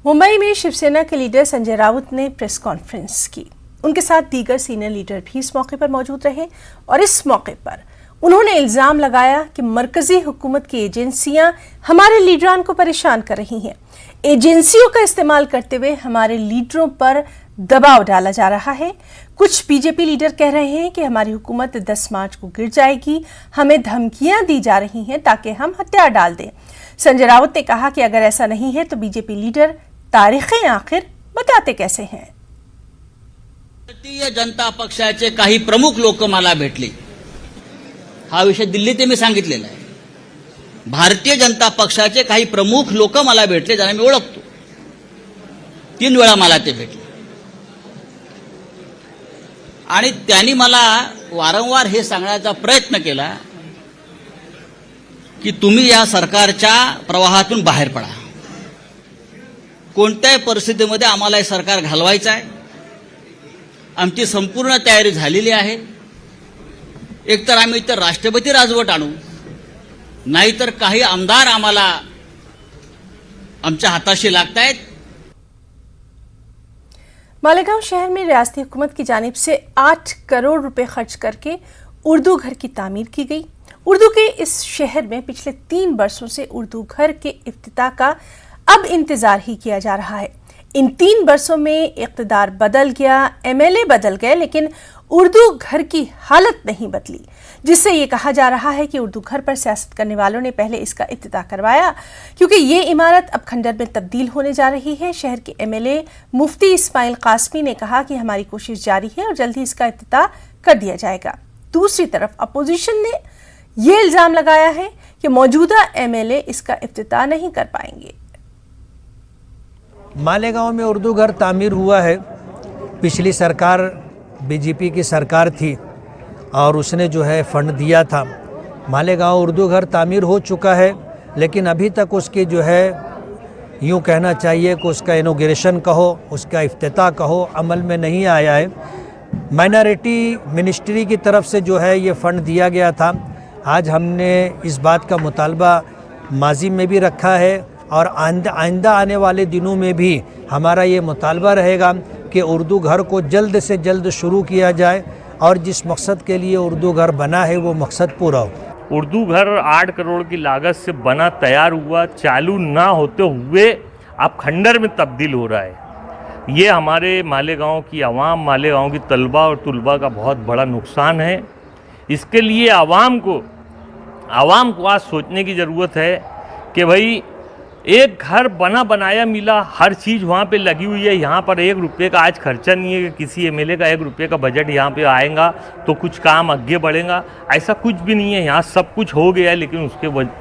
मुंबई में शिवसेना के लीडर संजय राउत ने प्रेस कॉन्फ्रेंस की। उनके साथ दीगर सीनियर लीडर भी इस मौके पर मौजूद रहे और इस मौके पर उन्होंने इल्जाम लगाया कि मरकजी हुकूमत की एजेंसियां हमारे लीडरान को परेशान कर रही हैं। एजेंसियों का इस्तेमाल करते हुए हमारे लीडरों पर दबाव डाला जा रहा है। कुछ बीजेपी लीडर कह रहे हैं कि हमारी हुकूमत 10 मार्च को गिर जाएगी, हमें धमकियां दी जा रही हैं ताकि हम हथियार डाल दें। संजय राउत ने कहा कि अगर ऐसा नहीं है तो बीजेपी लीडर तारीखें आखिर बताते कैसे हैं। भारतीय जनता पक्षाचे काही प्रमुख लोक मला भेटले। हा विषय दिल्लीत मी सांगितलेला आहे। भारतीय जनता पक्षाचे काही प्रमुख लोक मला भेटले, ज्यांना मी ओळखतो। 3 वेळा मला ते भेटले आणि त्यांनी मला वारंवार हे सांगण्याचा प्रयत्न केला की तुम्ही या सरकारच्या प्रवाहातून बाहेर पडा। कोणत्याही परिस्थितीमध्ये आम्हाला हे सरकार घालवायचं आहे। आमची संपूर्ण तयारी झालेली आहे। एकतर आम्ही इतर राष्ट्रपती राजवट आणू, नाहीतर काही आमदार आम्हाला आमच्या हाताशी लागतायत। मालेगांव शहर में रियासती हुकूमत की जानिब से 8 करोड़ रुपए खर्च करके उर्दू घर की तामीर की गई। उर्दू के इस शहर में पिछले 3 वर्षों से उर्दू घर के इफ्तिताह का अब इंतजार ही किया जा रहा है। इन 3 वर्षों में इक़्तिदार बदल गया, एमएलए बदल गए, लेकिन उर्दू घर की हालत नहीं बदली, जिससे ये कहा जा रहा है कि उर्दू घर पर सियासत करने वालों ने पहले इसका इफ्तिताह करवाया, क्योंकि ये इमारत अब खंडर में तब्दील होने जा रही है। शहर के एमएलए मुफ्ती इस्माइल कासमी ने कहा कि हमारी कोशिश जारी है और जल्द ही इसका इफ्तिताह कर दिया जाएगा। दूसरी तरफ अपोजिशन ने ये इल्जाम लगाया है कि मौजूदा एमएलए इसका इफ्तिताह नहीं कर पाएंगे। मालेगांव में उर्दू घर तामीर हुआ है। पिछली सरकार बीजेपी की सरकार थी और उसने जो है फंड दिया था। मालेगांव उर्दू घर तामीर हो चुका है, लेकिन अभी तक उसकी जो है यूँ कहना चाहिए कि उसका इनॉग्रेशन कहो, उसका इफ्तिताह कहो, अमल में नहीं आया है। माइनॉरिटी मिनिस्ट्री की तरफ से जो है ये फंड दिया गया था। आज हमने इस बात का मुतालबा माजी में भी रखा है और आइंदा आने वाले दिनों में भी हमारा ये मुतालबा रहेगा कि उर्दू घर को जल्द से जल्द शुरू किया जाए और जिस मकसद के लिए उर्दू घर बना है वो मकसद पूरा हो। उर्दू घर 8 करोड़ की लागत से बना तैयार हुआ, चालू ना होते हुए अब खंडर में तब्दील हो रहा है। ये हमारे मालेगांव की आवाम, मालेगांव की तलबा और तुलबा का बहुत बड़ा नुकसान है। इसके लिए आवाम को आज सोचने की ज़रूरत है कि भाई एक घर बना बनाया मिला, हर चीज़ वहाँ पे लगी हुई है। यहाँ पर 1 रुपये का आज खर्चा नहीं है कि किसी एमएलए का 1 रुपये का बजट यहाँ पे आएगा तो कुछ काम आगे बढ़ेगा, ऐसा कुछ भी नहीं है। यहाँ सब कुछ हो गया है, लेकिन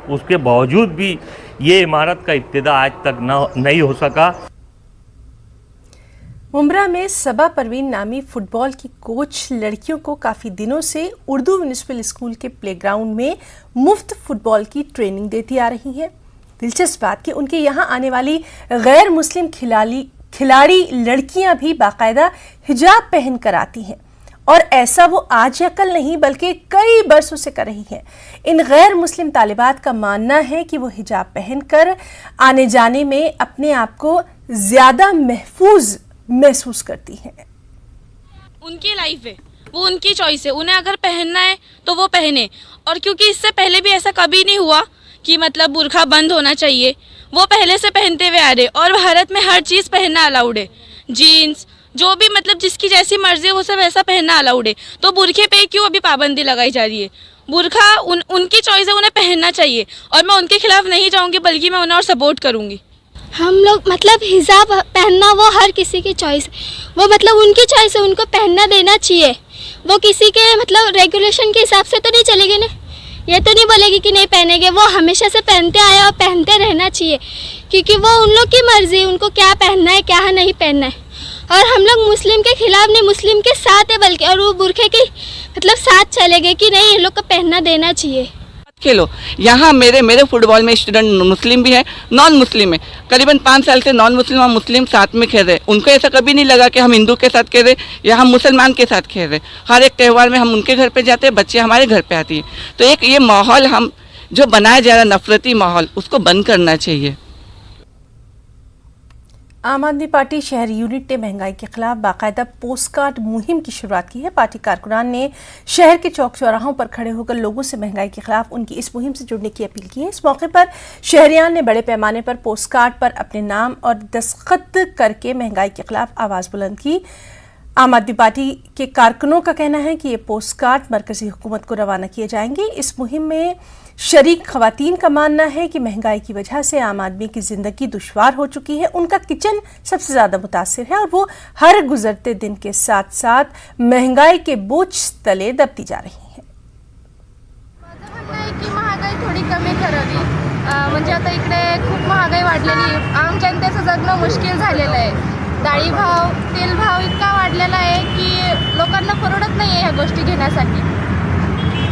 उसके बावजूद भी ये इमारत का इब्तिदा आज तक नहीं हो सका। मुंब्रा में सबा परवीन नामी फुटबॉल की कोच लड़कियों को काफ़ी दिनों से उर्दू म्यूनिसिपल स्कूल के प्लेग्राउंड में मुफ्त फुटबॉल की ट्रेनिंग देती आ रही हैं। दिलचस्प बात कि उनके यहाँ आने वाली गैर मुस्लिम खिलाड़ी लड़कियां भी बाकायदा हिजाब पहन कर आती हैं, और ऐसा वो आज या कल नहीं बल्कि कई बरसों से कर रही हैं। इन गैर मुस्लिम तालिबात का मानना है कि वो हिजाब पहनकर आने जाने में अपने आप को ज्यादा महफूज महसूस करती हैं। उनकी लाइफ है, वो उनकी चॉइस है, उन्हें अगर पहनना है तो वो पहने। और क्योंकि इससे पहले भी ऐसा कभी नहीं हुआ कि मतलब बुर्खा बंद होना चाहिए, वो पहले से पहनते हुए आ रहे। और भारत में हर चीज़ पहनना अलाउड है, जीन्स जो भी मतलब जिसकी जैसी मर्जी है वो सब वैसा पहनना अलाउड है। तो बुरखे पे क्यों अभी पाबंदी लगाई जा रही है? बुरखा उनकी चॉइस है, उन्हें पहनना चाहिए और मैं उनके खिलाफ नहीं जाऊँगी, बल्कि मैं उन्हें और सपोर्ट करूँगी। हम लोग मतलब हिजाब पहनना वो हर किसी की चॉइस है, वो मतलब उनकी चॉइस है, उनको पहनना देना चाहिए। वो किसी के मतलब रेगुलेशन के हिसाब से तो नहीं चलेगी ना, ये तो नहीं बोलेगी कि नहीं पहनेंगे। वो हमेशा से पहनते आए और पहनते रहना चाहिए, क्योंकि वो उन लोग की मर्जी है, उनको क्या पहनना है क्या नहीं पहनना है। और हम लोग मुस्लिम के खिलाफ नहीं, मुस्लिम के साथ है बल्कि, और वो बुरखे के मतलब साथ चले गए कि नहीं इन लोग को पहनना देना चाहिए। खेलो यहाँ मेरे फुटबॉल में स्टूडेंट मुस्लिम भी है, नॉन मुस्लिम है। करीबन 5 साल से नॉन मुस्लिम और मुस्लिम साथ में खेल रहे। उनको ऐसा कभी नहीं लगा कि हम हिंदू के साथ खेल रहे या हम मुसलमान के साथ खेल रहे। हर एक त्यौहार में हम उनके घर पे जाते हैं, बच्चे हमारे घर पे आती है। तो एक ये माहौल हम जो बनाया जा रहा है, नफरती माहौल, उसको बंद करना चाहिए। आम आदमी पार्टी शहरी यूनिट ने महंगाई के खिलाफ बाकायदा पोस्ट कार्ड मुहिम की शुरुआत की है। पार्टी कारकुनान ने शहर के चौक चौराहों पर खड़े होकर लोगों से महंगाई के खिलाफ उनकी इस मुहिम से जुड़ने की अपील की है। इस मौके पर शहरियान ने बड़े पैमाने पर पोस्ट कार्ड पर अपने नाम और दस्तखत करके महंगाई के खिलाफ आवाज बुलंद की। आम आदमी पार्टी के कारकुनों का कहना है कि ये पोस्ट कार्ड मरकजी हुकूमत को रवाना किए जाएंगे। इस मुहिम में शरीक खवातीन का मानना है कि महंगाई की वजह से आम आदमी की जिंदगी दुश्वार हो चुकी है। उनका किचन सबसे ज्यादा मुतासिर है और वो हर गुजरते दिन के साथ साथ महंगाई के बोझ तले दबती जा रही है। माझं म्हणणं आहे की महागाई थोडी कमी करावी. म्हणजे आता इकडे खूप महागाई वाढलेली आहे. आम जनतेचं जगणं मुश्किल झालेलं आहे. डाळी भाव, तेल भाव इतका वाढलेला आहे की लोकांना परवडत नाही आहे ह्या गोष्टी घेण्यासाठी.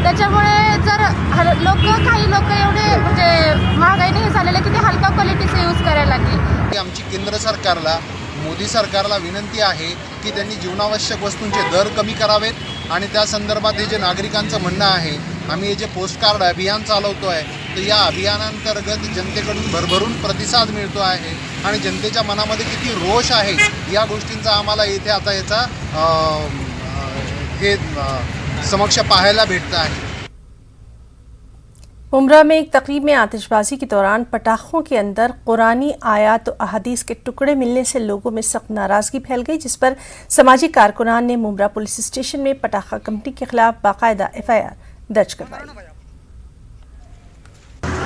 त्याच्यामुळे जर काही लोक एवढे म्हणजे महागाईने हे झालेले की ते हलका क्वालिटीचे यूज करायला लागले. आमची केंद्र सरकारला, मोदी सरकारला विनंती आहे की त्यांनी जीवनावश्यक वस्तूंचे दर कमी करावेत आणि त्या संदर्भात हे जे नागरिकांचं म्हणणं आहे, आम्ही हे जे पोस्टकार्ड अभियान चालवतो आहे, तर या अभियानांतर्गत जनतेकडून भरभरून प्रतिसाद मिळतो आहे आणि जनतेच्या मनामध्ये किती रोष आहे या गोष्टींचा आम्हाला इथे आता याचा हे समक्ष पाहायला भेटता है। मुमरा में एक तकरीब में आतिशबाजी के दौरान पटाखों के अंदर कुरानी आयात और अहादीस के टुकड़े मिलने से लोगों में सख्त नाराजगी फैल गई, जिस पर समाजी कारकुनान ने मुमरा पुलिस स्टेशन में पटाखा कंपनी के खिलाफ बाकायदा FIR दर्ज करवाई।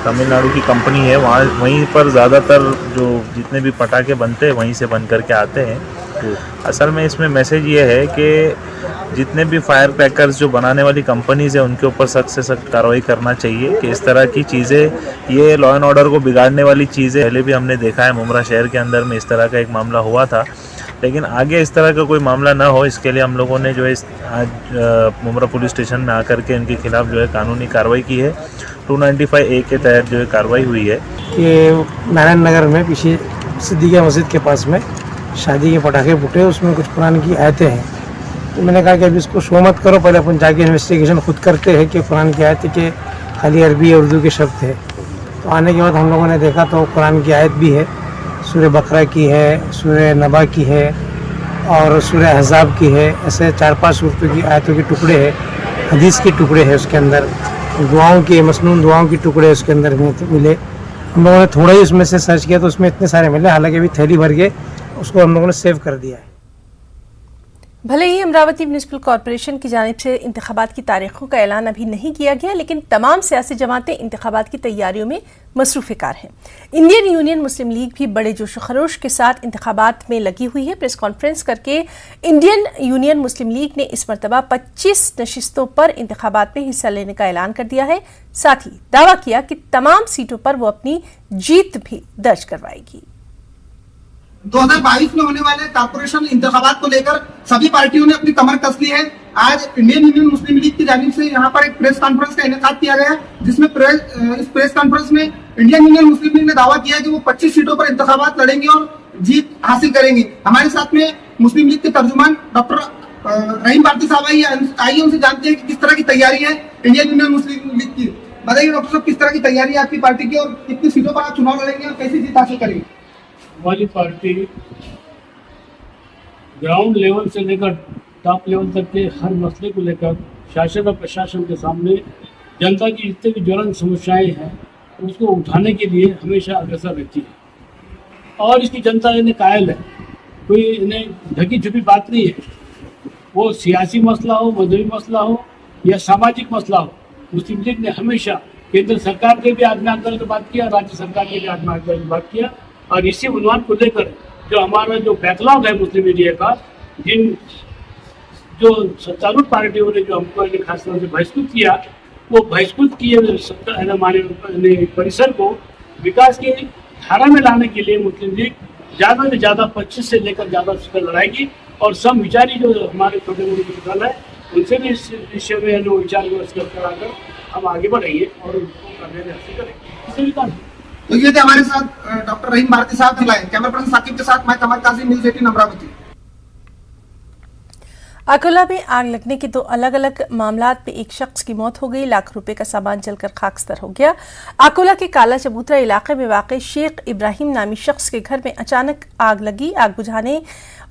तमिलनाडु की कंपनी है, वहीं पर ज़्यादातर जो जितने भी पटाखे बनते हैं वहीं से बन करके आते हैं। तो असल में इसमें मैसेज ये है कि जितने भी फायर क्रैकर्स जो बनाने वाली कंपनीज़ हैं उनके ऊपर सख्त से सख्त कार्रवाई करना चाहिए कि इस तरह की चीज़ें, ये लॉ एंड ऑर्डर को बिगाड़ने वाली चीज़ें पहले भी हमने देखा है। मुमरा शहर के अंदर में इस तरह का एक मामला हुआ था, लेकिन आगे इस तरह का कोई मामला ना हो इसके लिए हम लोगों ने जो है आज मुमरा पुलिस स्टेशन में आकर के इनके खिलाफ जो है कानूनी कार्रवाई की है। 295A के तहत जो है कार्रवाई हुई है। कि नारायण नगर में पीछे सिद्दीकिया मस्जिद के पास में शादी के पटाखे फूटे, उसमें कुछ कुरान की आयतें हैं। तो मैंने कहा कि अभी इसको शो मत करो, पहले अपन जाके इन्वेस्टिगेशन खुद करते हैं कि कुरान की आयत के खाली अरबी या उर्दू के शब्द थे। तो आने के बाद हम लोगों ने देखा तो कुरान की आयत भी है, सूरह बकरा की है, सूरह नबा की है और सूरह अहज़ाब की है। ऐसे 4-5 सूरतों की आयतों के टुकड़े हैं, हदीस के टुकड़े हैं उसके अंदर, दुआओं के मसनून दुआओं के टुकड़े उसके अंदर मिले। हम लोगों ने थोड़ा ही उसमें से सर्च किया तो उसमें इतने सारे मिले, हालांकि अभी थैली भर के उसको हम लोगों ने सेव कर दिया है। भले ही अमरावती म्यूनिसिपल कॉरपोरेशन की जानिब से इंतखाबात की तारीखों का ऐलान अभी नहीं किया गया, लेकिन तमाम सियासी जमातें इंतखाबात की तैयारियों में मसरूफ़ कार हैं। इंडियन यूनियन मुस्लिम लीग भी बड़े जोश खरोश के साथ इंतखाबात में लगी हुई है। प्रेस कॉन्फ्रेंस करके इंडियन यूनियन मुस्लिम लीग ने इस मरतबा 25 नशिस्तों पर इंतखाबात में हिस्सा लेने का ऐलान कर दिया है। साथ ही दावा किया कि तमाम सीटों पर वो अपनी जीत भी दर्ज करवाएगी। 2022 में होने वाले कारपोरेशन इंतखाबात को लेकर सभी पार्टियों ने अपनी कमर कस ली है। आज इंडियन यूनियन मुस्लिम लीग की जानिब से यहाँ पर एक प्रेस कॉन्फ्रेंस का इनेकाद किया गया, जिसमें इस प्रेस कॉन्फ्रेंस में इंडियन यूनियन मुस्लिम लीग ने दावा किया कि वो 25 सीटों पर इंतखाबात लड़ेंगे और जीत हासिल करेंगे। हमारे साथ में मुस्लिम लीग के तर्जुमान डॉक्टर रहीम भारती साहब आइए उनसे जानते हैं कि किस तरह की तैयारी है इंडियन यूनियन मुस्लिम लीग की। बताइए डॉक्टर साहब, किस तरह की तैयारी है आपकी पार्टी की और कितनी सीटों पर आप चुनाव लड़ेंगे और कैसी जीत हासिल करेंगे? हमारी पार्टी ग्राउंड लेवल से लेकर टॉप लेवल तक के हर मसले को लेकर शासन और प्रशासन के सामने जनता की जितनी भी ज्वलंत समस्याएं हैं उसको उठाने के लिए हमेशा अग्रसर रहती है और इसकी जनता इन्हें कायल है। कोई इन्हें ढकी छुपी बात नहीं है, वो सियासी मसला हो, मजहबी मसला हो या सामाजिक मसला हो। मुस्लिम लीग ने हमेशा केंद्र सरकार के भी आत्म आंदोलन की बात किया, राज्य सरकार के भी आत्म आंदोलन की बात किया और इसी उन्वान को लेकर जो हमारा जो बैकलॉग है मुस्लिम मीडिया का, जिन जो सत्तारूढ़ पार्टियों ने जो हमको खास तौर से बहिष्कृत किया, वो बहिष्कृत किए हमारे परिसर को विकास की धारा में लाने के लिए मुस्लिम लीग ज़्यादा से ज़्यादा 25 से लेकर ज़्यादा सीटें लड़ाएगी और सब विचारी जो हमारे छोटे मोटे दल है उनसे भी इस विषय में विचार विमर्श कराकर हम आगे बढ़ेंगे और उनको करने में हासिल करेंगे। किसी भी काम तो ये थे हमारे साथ डॉक्टर रहीम भारती साहब। कैमरा पर्सन साकिब के साथ मैं कमर काजिम, न्यूज़ 18 अमरावती। अकोला में आग लगने के 2 अलग अलग मामलात में एक शख्स की मौत हो गई, लाख रुपए का सामान जलकर खाकस्तर हो गया। अकोला के काला चबूतरा इलाके में वाक़ शेख इब्राहिम नामी शख्स के घर में अचानक आग लगी। आग बुझाने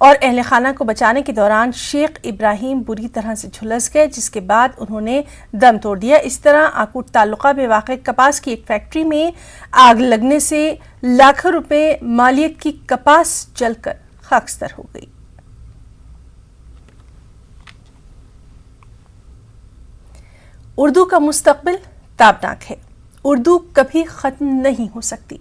और अहले खाना को बचाने के दौरान शेख इब्राहिम बुरी तरह से झुलस गए, जिसके बाद उन्होंने दम तोड़ दिया। इस तरह आकुट तालुका में वाक़ कपास की एक फैक्ट्री में आग लगने से लाखों रुपए मालियत की कपास जलकर खाकस्तर हो गई। उर्दू का मुस्तकबिल ताबनाक है। उर्दू कभी खत्म नहीं हो सकती।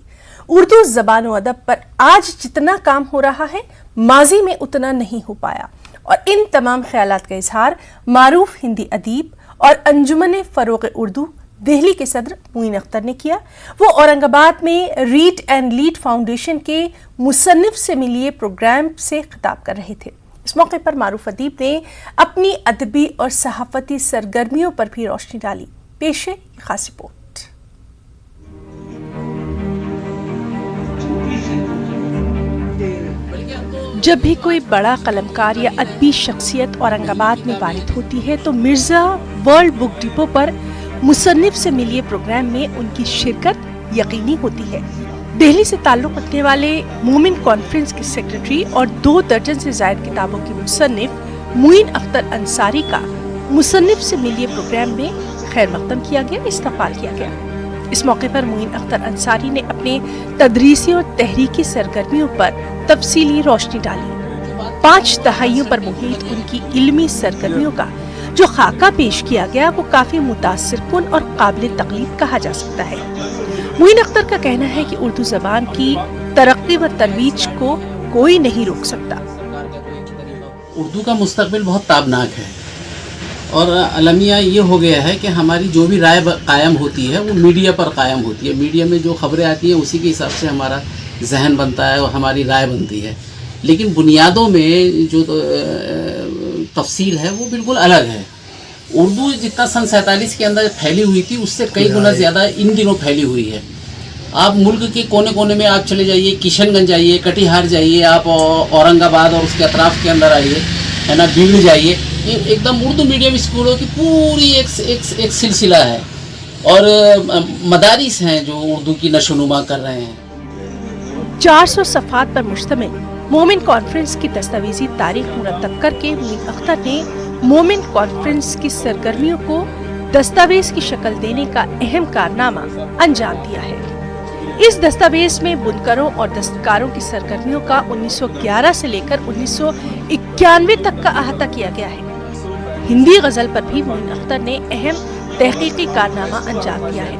उर्दू ज़बान व अदब पर आज जितना काम हो रहा है, माजी में उतना नहीं हो पाया। और इन तमाम ख्यालात का इजहार मारूफ हिंदी अदीब और अंजुमन फ़रोग़ उर्दू दिल्ली के सदर मोइन अख्तर ने किया। वो औरंगाबाद में रीड एंड लीड फाउंडेशन के मुसन्निफ से मिलिए प्रोग्राम से खिताब कर रहे थे। इस मौके पर मारूफ अदीब ने अपनी अदबी और सहाफ़ती सरगर्मियों पर भी रोशनी डाली। पेश है खास रिपोर्ट। जब भी कोई बड़ा कलमकार या अदबी शख्सियत औरंगाबाद में वारिद होती है तो मिर्जा वर्ल्ड बुक डिपो पर मुसन्निफ से मिलिए प्रोग्राम में उनकी शिरकत यकीनी होती है। दिल्ली से ताल्लुक़ रखने वाले मोमिन कॉन्फ्रेंस के सेक्रेटरी और 2 दर्जन से ज़ायद किताबों के मुसन्निफ मोइन अख्तर अंसारी का मुसन्निफ से मिलिए प्रोग्राम में खैर मक़दम किया गया, इस्तक़बाल किया गया। इस मौके पर मोइन अख्तर अंसारी ने अपने तदरीसी और तहरीकी सरगर्मियों पर तफसीली रोशनी डाली। 5 दहाइयों पर मुहित उनकी इल्मी सरगर्मियों का जो खाका पेश किया गया वो काफ़ी मुतासिरकुन और काबिल तक़लीद कहा जा सकता है। मोइन अख्तर का कहना है कि उर्दू ज़बान की तरक्की व तरोीज को कोई नहीं रोक सकता। उर्दू का मुस्तकबिल बहुत ताबनाक है और अलमिया ये हो गया है कि हमारी जो भी राय कायम होती है वो मीडिया पर कायम होती है। मीडिया में जो खबरें आती हैं उसी के हिसाब से हमारा जहन बनता है और हमारी राय बनती है। लेकिन बुनियादों में जो तफसील है वो बिल्कुल अलग है। उर्दू जितना सन 47 के अंदर फैली हुई थी उससे कई गुना ज़्यादा इन दिनों फैली हुई है। आप मुल्क के कोने कोने में आप चले जाइए, किशनगंज जाइए, कटिहार जाइए, आप औरंगाबाद और उसके अतराफ़ के अंदर आइए, है ना, भीड़ जाइए, ये एकदम उर्दू मीडियम स्कूलों की पूरी एक सिलसिला है और मदारिस हैं जो उर्दू की नशोनुमा कर रहे हैं। 400 सफ़हात पर मुश्तमिल मोमिन कॉन्फ्रेंस की दस्तावेजी तारीख मुरतब करके मोइन अख्तर ने मोमिन कॉन्फ्रेंस की सरगर्मियों को दस्तावेज की शक्ल देने का अहम कारनामा अंजाम दिया है। इस दस्तावेज में बुनकरों और दस्तकारों की सरगर्मियों का 1911 से लेकर 1991 तक का अहाता किया गया है। हिंदी गज़ल पर भी मोइन अख्तर ने अहम तहकीकी कारनामा अंजाम दिया है।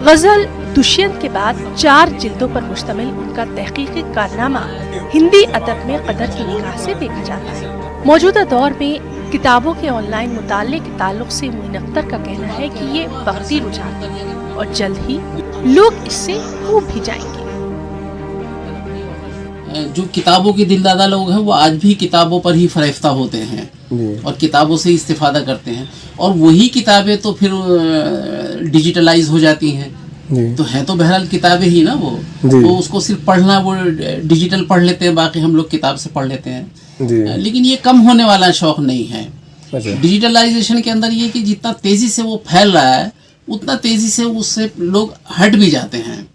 गज़ल दुष्यंत के बाद 4 जिल्दों पर मुश्तमिल उनका तहकीकी कारनामा हिंदी अदब में कदर की निगाह से देखा जाता है। मौजूदा दौर में किताबों के ऑनलाइन मुताले के ताल्लुक से मोइन अख्तर का कहना है कि ये वक्ती रुझान है और जल्द ही लोग इससे ऊब भी जाएंगे। जो किताबों के दिलदादा लोग हैं वो आज भी किताबों पर ही फरेफ्ता होते हैं और किताबों से इस्तिफादा करते हैं और वही किताबें तो फिर डिजिटलाइज हो जाती हैं। तो हैं तो बहरहाल किताबें ही ना वो, तो उसको सिर्फ पढ़ना वो डिजिटल पढ़ लेते हैं, बाकी हम लोग किताब से पढ़ लेते हैं। लेकिन ये कम होने वाला शौक नहीं है। डिजिटलाइजेशन के अंदर ये कि जितना तेज़ी से वो फैल रहा है उतना तेज़ी से उससे लोग हट भी जाते हैं।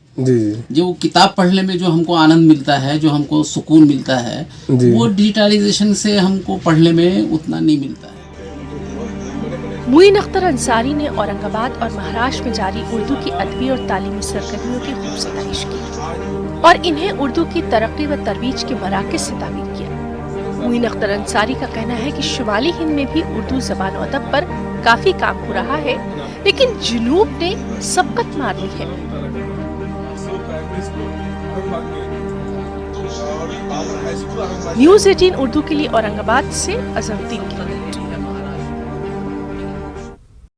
जो किताब पढ़ने में जो हमको आनंद मिलता है, जो हमको सुकून मिलता है, वो डिजिटलाइजेशन से हमको पढ़ने में उतना नहीं मिलता है। मोइन अख्तर अंसारी ने औरंगाबाद और महाराष्ट्र में जारी उर्दू की अदबी और तालीमी सरगर्मियों की खूब सताइश की और इन्हें उर्दू की तरक्की व तरोीज के मराकज़ से ताबीर किया। मोइन अख्तर अंसारी का कहना है कि शुमाली हिंद में भी उर्दू ज़बान व अदब पर काफ़ी काम हो रहा है, लेकिन जुनूब ने सबकत मार ली है। न्यूज़ 18 उर्दू के लिए औरंगाबाद से अज़मुद्दीन की